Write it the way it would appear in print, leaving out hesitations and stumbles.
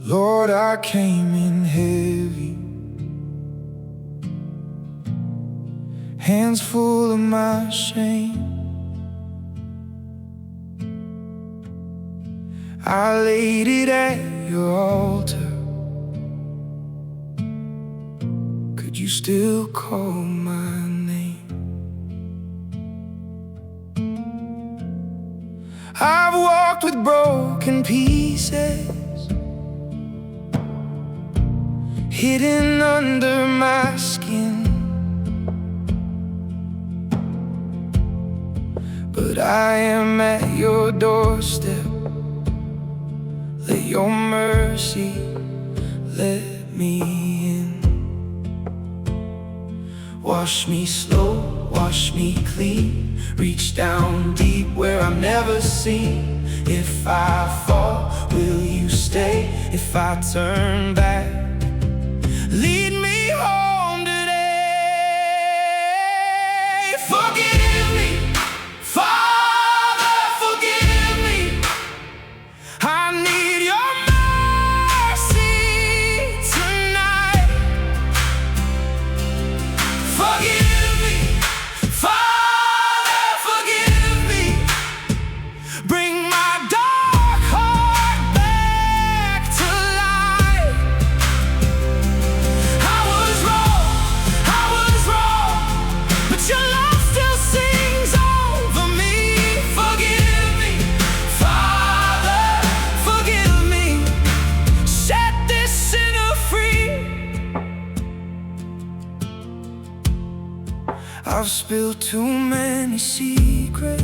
Lord, I came in heavy, hands full of my shame. I laid it at your altar. Could you still call my name? I've walked with broken pieces, hidden under my skin, but I am at your doorstep. Let your mercy let me in. Wash me slow, wash me clean, reach down deep where I've never seen. If I fall, will you stay? If I turn back, lead me home today. Forgive me, Father, forgive me. I need your mercy tonight. Forgive me, Father, forgive me. Bring my dark heart back to life. I was wrong, but your love still sings over me. Forgive me, Father, forgive me. Set this sinner free. I've spilled too many secrets,